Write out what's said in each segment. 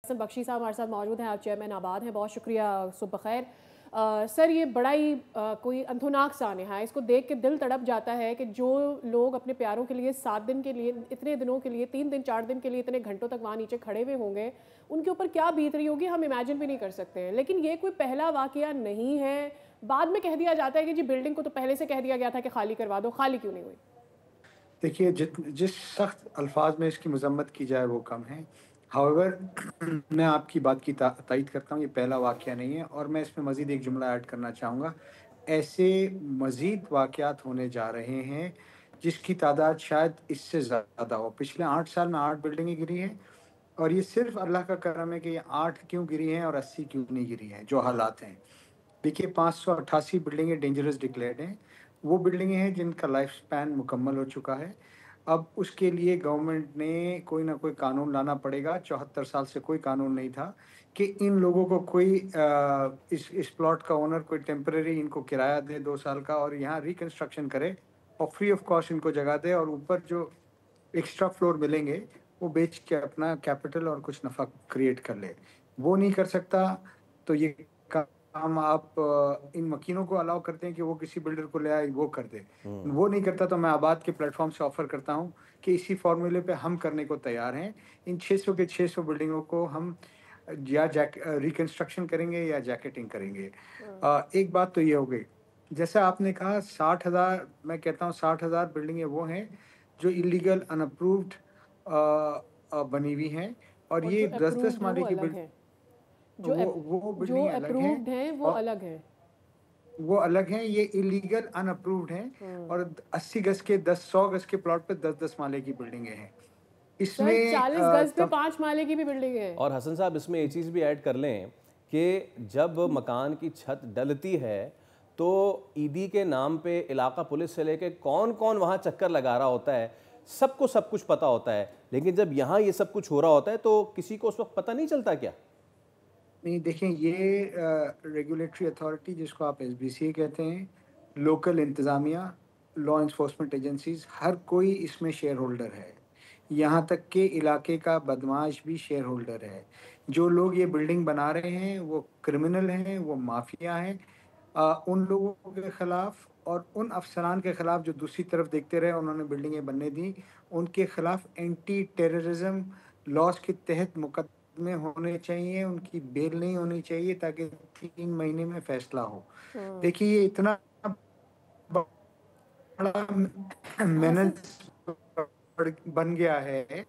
हसन बख्शी साहब हमारे साथ मौजूद हैं, आप चेयरमैन आबाद हैं, बहुत शुक्रिया, सुबह खैर। सर ये बड़ा ही कोई अंथोनाक साने है, इसको देख के दिल तड़प जाता है कि जो लोग अपने प्यारों के लिए 7 दिन के लिए, इतने दिनों के लिए, 3 दिन 4 दिन के लिए इतने घंटों तक वहाँ नीचे खड़े हुए होंगे, उनके ऊपर क्या बीत रही होगी हम इमेजिन भी नहीं कर सकते हैं। लेकिन ये कोई पहला वाकया नहीं है। बाद में कह दिया जाता है कि जी बिल्डिंग को तो पहले से कह दिया गया था कि खाली करवा दो, खाली क्यों नहीं हुई? देखिए, जिस सख्त अल्फाज में इसकी मजम्मत की जाए वो कम है। हाउएवर मैं आपकी बात की तायीद करता हूँ, ये पहला वाक़या नहीं है और मैं इसमें मज़ीद एक जुमला ऐड करना चाहूँगा। ऐसे मज़ीद वाक़यात होने जा रहे हैं, जिसकी तादाद शायद इससे ज़्यादा हो। पिछले 8 साल में 8 बिल्डिंगें गिरी हैं और ये सिर्फ़ अल्लाह का करम है कि ये 8 क्यों गिरी हैं और 80 क्यों नहीं गिरी हैं, जो हालात हैं। देखिए, 588 बिल्डिंगें डेंजरस डिक्लेयर्ड हैं। वो बिल्डिंगें हैं जिनका लाइफ स्पैन मुकम्मल हो चुका है। अब उसके लिए गवर्नमेंट ने कोई ना कोई कानून लाना पड़ेगा। 74 साल से कोई कानून नहीं था कि इन लोगों को कोई इस प्लॉट का ओनर कोई टेम्परेरी इनको किराया दे 2 साल का और यहाँ रिकंस्ट्रक्शन करे और फ्री ऑफ कॉस्ट इनको जगह दे और ऊपर जो एक्स्ट्रा फ्लोर मिलेंगे, वो बेच के अपना कैपिटल और कुछ नफ़ा क्रिएट कर ले। वो नहीं कर सकता, तो ये काम आप इन मकीनों को अलाउ करते हैं कि वो किसी बिल्डर को ले आए, वो कर दे। वो नहीं करता, तो मैं आबाद के प्लेटफ़ॉर्म से ऑफ़र करता हूँ कि इसी फ़ॉर्मूले पे हम करने को तैयार हैं। इन 600 के 600 बिल्डिंगों को हम या रिकंस्ट्रक्शन करेंगे या जैकेटिंग करेंगे। एक बात तो ये हो गई। जैसा आपने कहा 60,000, मैं कहता हूँ 60,000 बिल्डिंगें वो हैं जो इल्लीगल अनअप्रूव्ड बनी हुई हैं और ये 10-10 माले की बिल्डिंग, वो जो बिल्डिंगें अलग हैं अप्रूव्ड हैं वो और अलग हैं। वो अलग हैं, ये इल्लीगल अनअप्रूव्ड हैं और 80 गज के 100 गज के प्लॉट पे 10-10 माले की बिल्डिंगें हैं। सर इसमें 40 गज पे 5 माले की भी बिल्डिंग है। और हसन साहब इसमें ये चीज़ भी ऐड कर लें कि जब मकान की छत डलती है तो ईदी के नाम पे इलाका पुलिस से लेके कौन कौन वहाँ चक्कर लगा रहा होता है, सबको सब कुछ पता होता है। लेकिन जब यहाँ ये सब कुछ हो रहा होता है तो किसी को उस वक्त पता नहीं चलता क्या? नहीं, देखें, ये रेगुलेटरी अथॉरिटी जिसको आप एसबीसी कहते हैं, लोकल इंतज़ामिया, लॉ इन्फोर्समेंट एजेंसीज़, हर कोई इसमें शेयर होल्डर है। यहाँ तक के इलाके का बदमाश भी शेयर होल्डर है। जो लोग ये बिल्डिंग बना रहे हैं वो क्रिमिनल हैं, वो माफिया हैं। उन लोगों के ख़िलाफ़ और उन अफसरान के ख़िलाफ़ जो दूसरी तरफ देखते रहे उन्होंने बिल्डिंगें बनने दी, उनके ख़िलाफ़ एंटी टेररिज्म लॉज के तहत मुकदमे होने चाहिए, उनकी बेल नहीं होनी चाहिए ताकि 3 महीने में फ़ैसला हो। देखिए, ये इतना बड़ा मेनेस बन गया है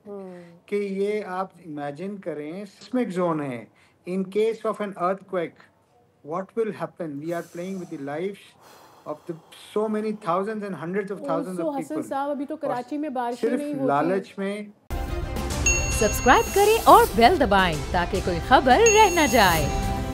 कि ये आप इमेजिन करें, सिस्मिक ज़ोन है। In case of an earthquake, what will happen? We are playing with the lives of so many thousands and hundreds of thousands of people. Hasan साहब अभी तो कराची में बारिशें नहीं सिर्फ होती। लालच में। सब्सक्राइब करें और बेल दबाएं ताकि कोई खबर रह न जाए।